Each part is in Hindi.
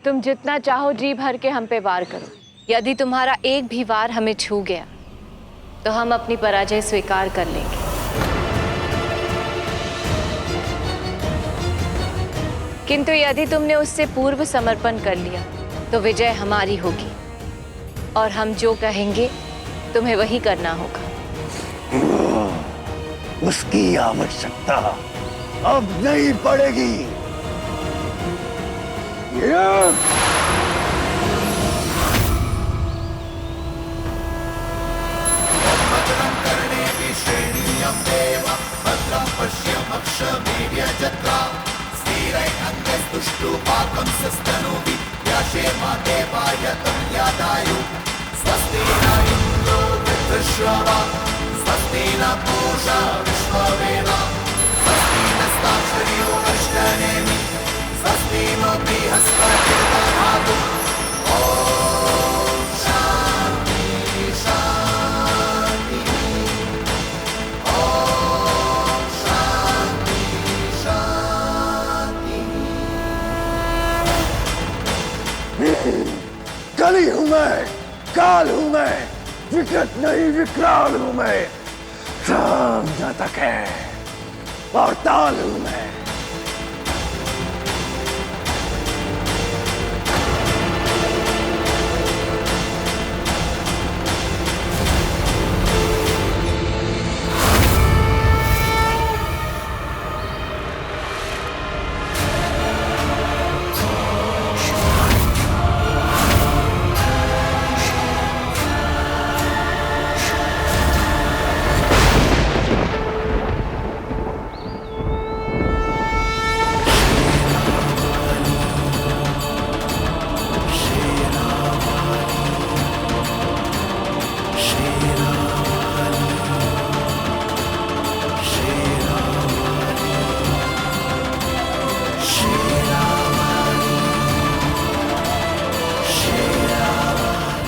तुम जितना चाहो जी भर के हम पे वार करो। यदि तुम्हारा एक भी वार हमें छू गया तो हम अपनी पराजय स्वीकार कर लेंगे। किंतु यदि तुमने उससे पूर्व समर्पण कर लिया तो विजय हमारी होगी और हम जो कहेंगे तुम्हें वही करना होगा। उसकी आवश्यकता अब नहीं पड़ेगी। कली हूं मैं, काल हूं मैं, विकट नहीं विकराल हूं मैं, राम जातक है और ताल हूं मैं।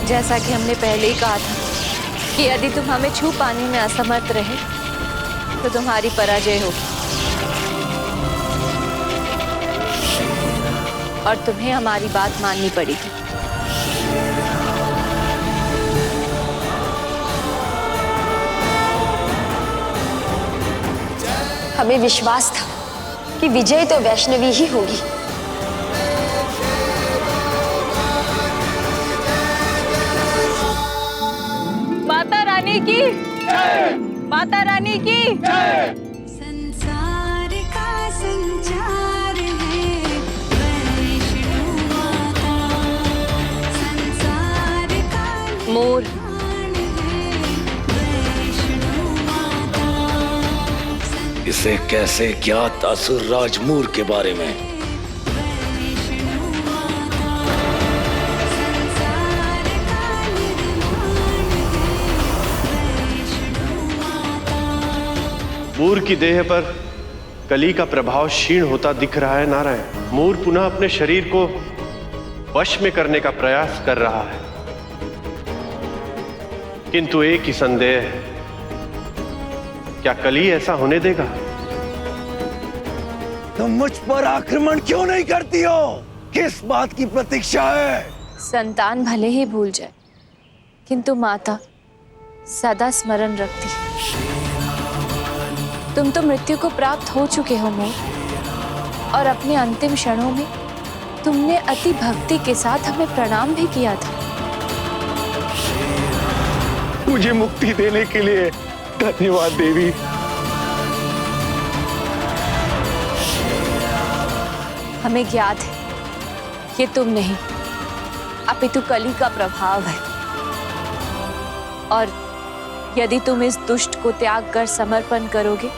जैसा कि हमने पहले ही कहा था कि यदि तुम हमें छू पाने में असमर्थ रहे तो तुम्हारी पराजय होगी और तुम्हें हमारी बात माननी पड़ेगी। हमें विश्वास था कि विजय तो वैष्णवी ही होगी। माता रानी की माता रानी की संसार का संचार है वैष्णो माता, संसार का मोर निर्माण है वैष्णो माता। इसे कैसे ज्ञात असुर राज मूर के बारे में? मूर की देह पर कली का प्रभाव क्षीण होता दिख रहा है नारायण। मूर पुनः अपने शरीर को वश में करने का प्रयास कर रहा है, किंतु एक ही संदेह है, क्या कली ऐसा होने देगा? तुम मुझ पर आक्रमण क्यों नहीं करती हो? किस बात की प्रतीक्षा है? संतान भले ही भूल जाए किंतु माता सदा स्मरण रखती है। तुम तो मृत्यु को प्राप्त हो चुके हो मोर, और अपने अंतिम क्षणों में तुमने अति भक्ति के साथ हमें प्रणाम भी किया था। मुझे मुक्ति देने के लिए धन्यवाद देवी। हमें ज्ञात है ये तुम नहीं अपितु कली का प्रभाव है, और यदि तुम इस दुष्ट को त्याग कर समर्पण करोगे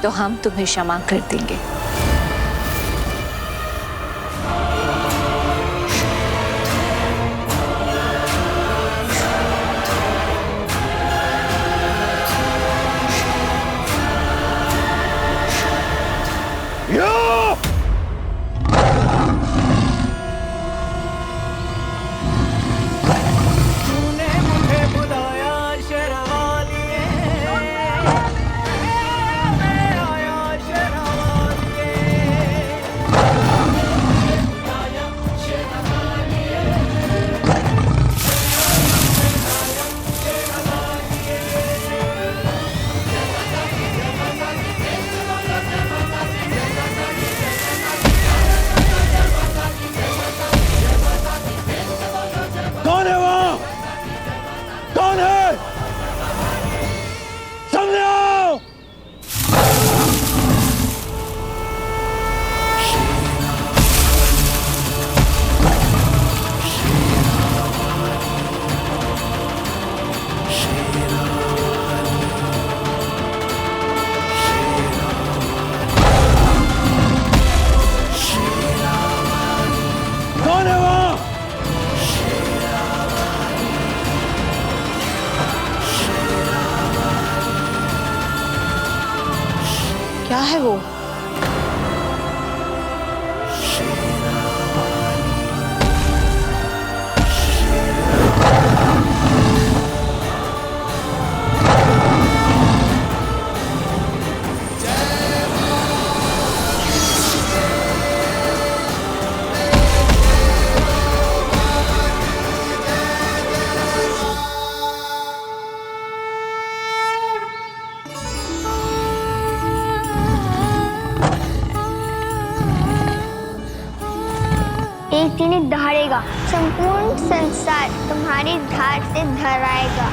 तो हम तुम्हें क्षमा कर देंगे। है वो? एक दिन दहाड़ेगा, संपूर्ण संसार तुम्हारी धार से धराएगा।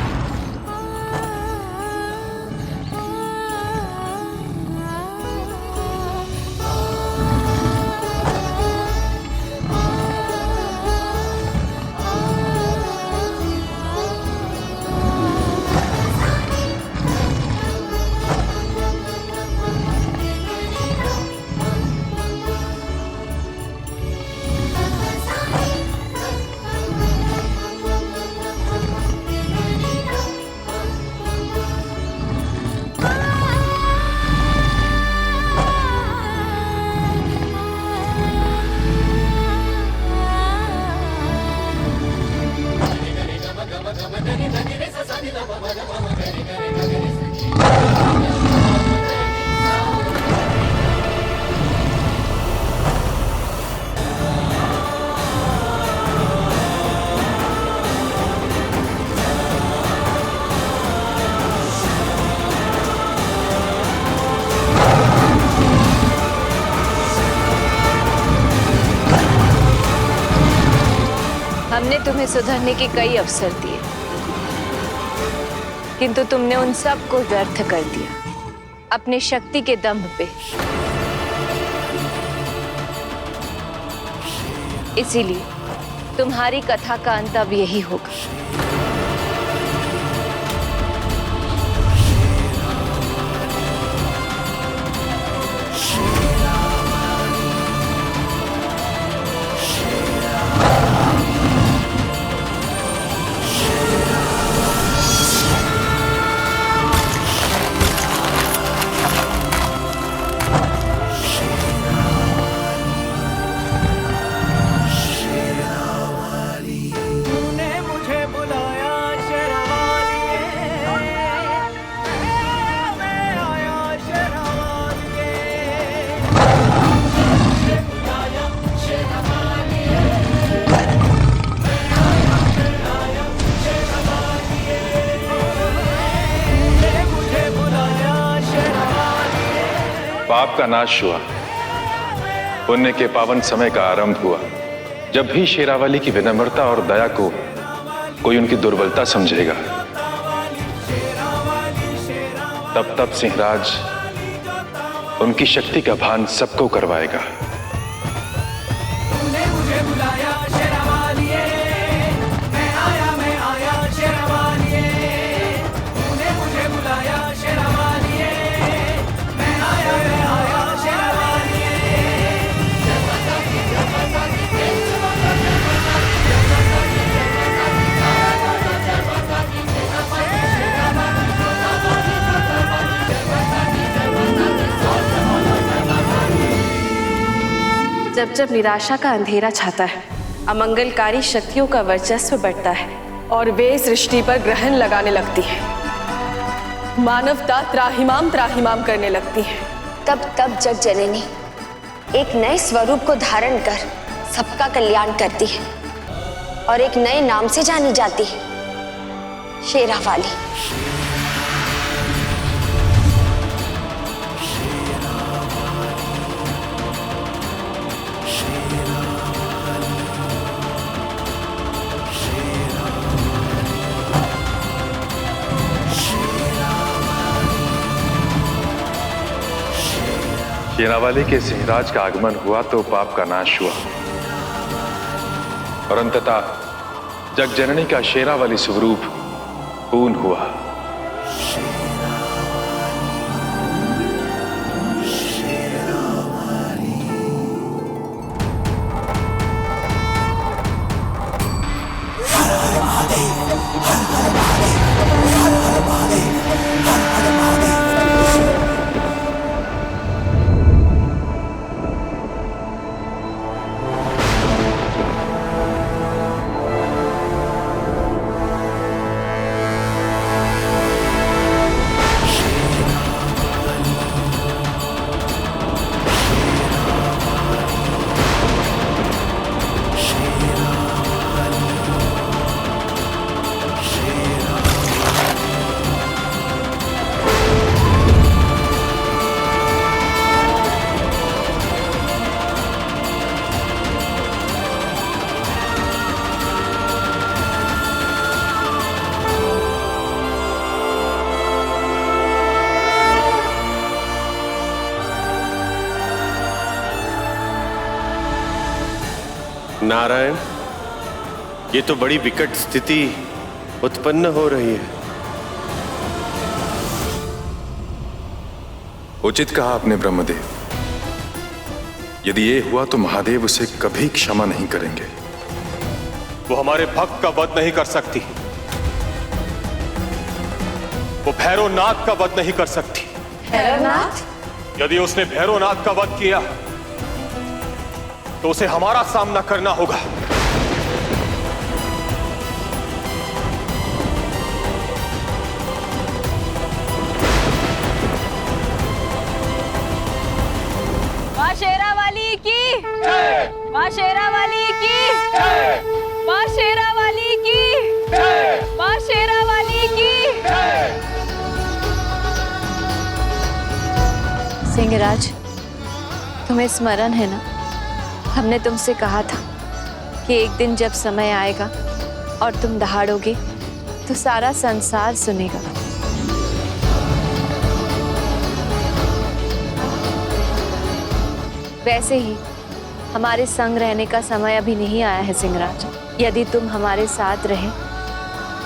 हमने तुम्हें सुधरने के कई अवसर दिए, किंतु तुमने उन सब को व्यर्थ कर दिया अपनी शक्ति के दंभ पे। इसीलिए तुम्हारी कथा का अंत अब यही होगा। पाप का नाश हुआ, पुण्य के पावन समय का आरंभ हुआ। जब भी शेरावाली की विनम्रता और दया को कोई उनकी दुर्बलता समझेगा, तब सिंहराज उनकी शक्ति का भान सबको करवाएगा। जब जब निराशा का अंधेरा छाता है, अमंगलकारी शक्तियों का वर्चस्व बढ़ता है और वे सृष्टि पर ग्रहण लगाने लगती है। मानवता त्राहिमाम त्राहिमाम करने लगती है। तब जग जननी एक नए स्वरूप को धारण कर सबका कल्याण करती है और एक नए नाम से जानी जाती है, शेरावाली। शेरावाली के सिंहराज का आगमन हुआ तो पाप का नाश हुआ और अंततः जग जननी का शेरावाली स्वरूप पूर्ण हुआ। नारायण, ये तो बड़ी विकट स्थिति उत्पन्न हो रही है। उचित कहा आपने ब्रह्मदेव। यदि ये हुआ तो महादेव उसे कभी क्षमा नहीं करेंगे। वो हमारे भक्त का वध नहीं कर सकती, वो भैरवनाथ का वध नहीं कर सकती। भैरवनाथ? यदि उसने भैरवनाथ का वध किया तो उसे हमारा सामना करना होगा। माँ शेरावाली की, माँ शेरावाली की, माँ शेरावाली की, माँ शेरावाली की। सिंहराज, तुम्हें स्मरण है ना, हमने तुमसे कहा था कि एक दिन जब समय आएगा और तुम दहाड़ोगे तो सारा संसार सुनेगा। वैसे ही हमारे संग रहने का समय अभी नहीं आया है सिंहराज। यदि तुम हमारे साथ रहे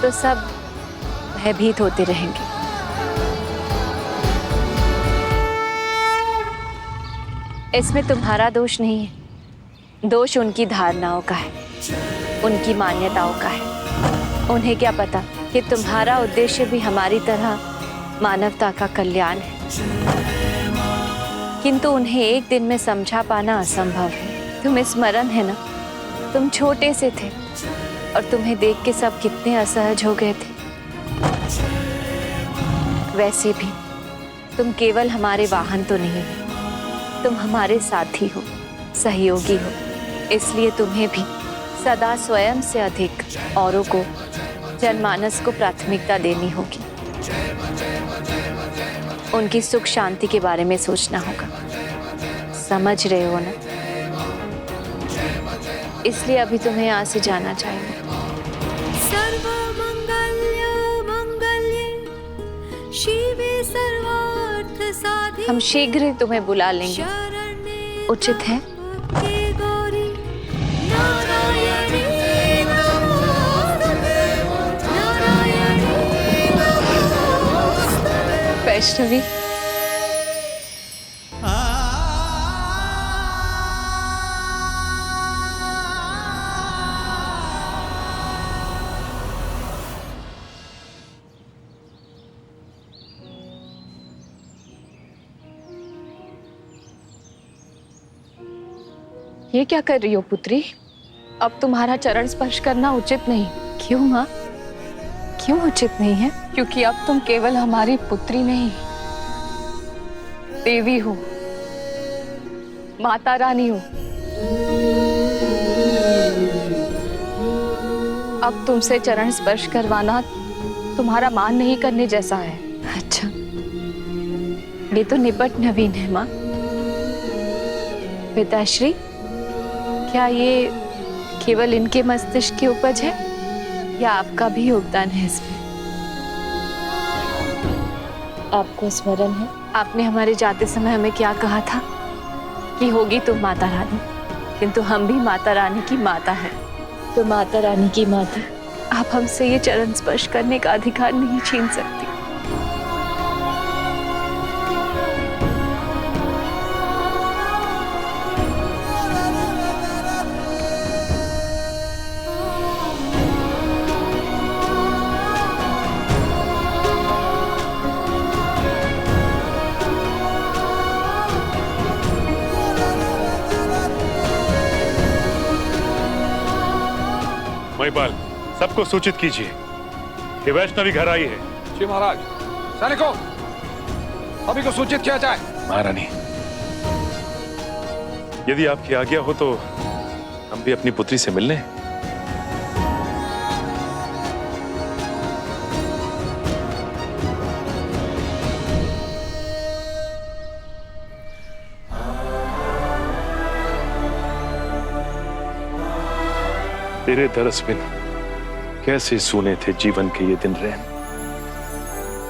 तो सब भयभीत होते रहेंगे। इसमें तुम्हारा दोष नहीं है, दोष उनकी धारणाओं का है, उनकी मान्यताओं का है। उन्हें क्या पता कि तुम्हारा उद्देश्य भी हमारी तरह मानवता का कल्याण है। किंतु उन्हें एक दिन में समझा पाना असंभव है। तुम्हें स्मरण है ना, तुम छोटे से थे और तुम्हें देख के सब कितने असहज हो गए थे। वैसे भी तुम केवल हमारे वाहन तो नहीं हो, तुम हमारे साथी हो, सहयोगी हो। इसलिए तुम्हें भी सदा स्वयं से अधिक औरों को, जनमानस को प्राथमिकता देनी होगी। उनकी सुख शांति के बारे में सोचना होगा। समझ रहे हो ना? इसलिए अभी तुम्हें यहाँ से जाना चाहिए। सर्वमंगल्य मंगल्ये शिवे सर्वार्थ साधिके हम शीघ्र ही तुम्हें बुला लेंगे, शरण्ये उचित है? त्र्यंबके गौरी नारायणी नमोस्तुते नारायणी नमोस्तुते। वैष्णवी, ये क्या कर रही हो पुत्री? अब तुम्हारा चरण स्पर्श करना उचित नहीं। क्यों माँ? क्यों उचित नहीं है? क्योंकि अब तुम केवल हमारी पुत्री नहीं, देवी हो, माता रानी हो। अब तुमसे चरण स्पर्श करवाना तुम्हारा मान नहीं करने जैसा है। अच्छा, ये तो निपट नवीन है माँ। पिताश्री, क्या ये केवल इनके मस्तिष्क की उपज है या आपका भी योगदान है इसमें? आपको स्मरण है आपने हमारे जाते समय हमें क्या कहा था कि होगी तुम माता रानी, किंतु हम भी माता रानी की माता है। तो माता रानी की माता, आप हमसे ये चरण स्पर्श करने का अधिकार नहीं छीन सकती। महिपाल, सबको सूचित कीजिए कि वैष्णवी घर आई है। जी महाराज। सैनिकों, सभी को सूचित किया जाए। महारानी, यदि आपकी आज्ञा हो तो हम भी अपनी पुत्री से मिलने। तेरे दरस बिन कैसे सूने थे जीवन के ये दिन रैन।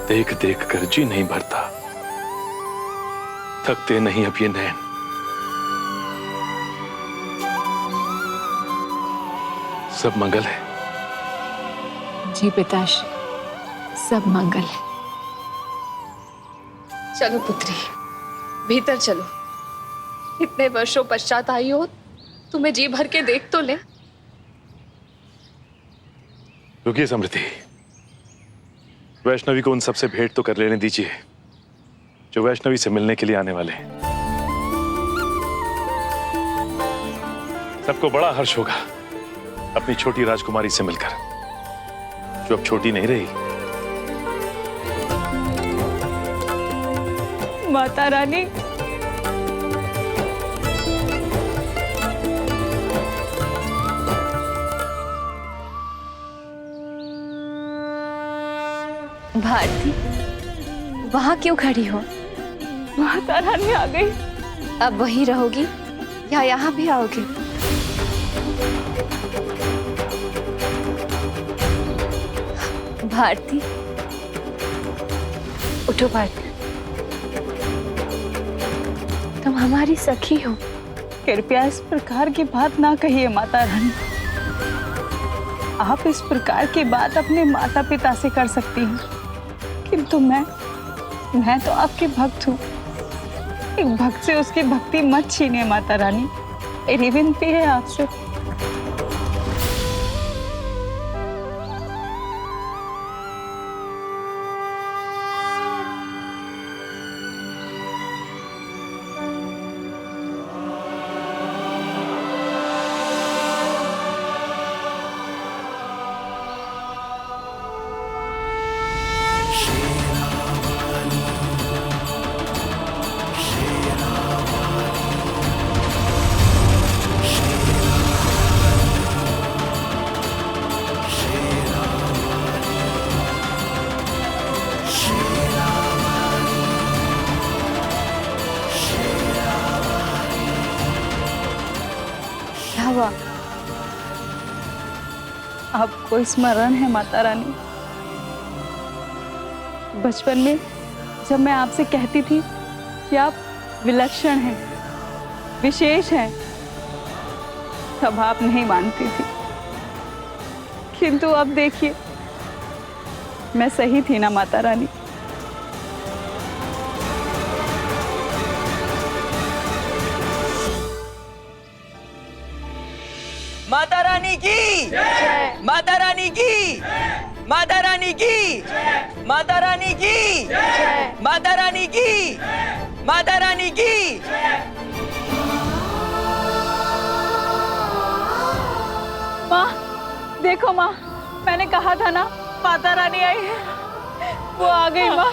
देख देख कर जी नहीं भरता, थकते नहीं अब ये नैन। सब मंगल है? जी पिताश्री, सब मंगल है। चलो पुत्री, भीतर चलो। इतने वर्षों पश्चात आई हो, तुम्हें जी भर के देख तो ले। रुकिए समृद्धि, वैष्णवी को उन सबसे भेंट तो कर लेने दीजिए जो वैष्णवी से मिलने के लिए आने वाले हैं। सबको बड़ा हर्ष होगा अपनी छोटी राजकुमारी से मिलकर, जो अब छोटी नहीं रही। माता रानी, भारती, वहां क्यों खड़ी हो? माता रानी आ गई। अब वहीं रहोगी या यहाँ भी आओगे? भारती, उठो भारती, तुम हमारी सखी हो। कृपया इस प्रकार की बात ना कहिए माता रानी। आप इस प्रकार की बात अपने माता पिता से कर सकती हैं, किंतु मैं तो आपके भक्त हूँ। एक भक्त से उसकी भक्ति मत छीनिए माता रानी, मेरी विनती है आपसे। हुआ? आपको स्मरण है माता रानी, बचपन में जब मैं आपसे कहती थी कि आप विलक्षण हैं, विशेष हैं, तब आप नहीं मानती थी। किंतु अब देखिए, मैं सही थी ना माता रानी? माता रानी की जय। माता रानी की, माता रानी की, माता रानी की जय। माता रानी की, माता रानी की। माँ, देखो माँ, मैंने कहा था ना माता रानी आई है, वो आ गई माँ।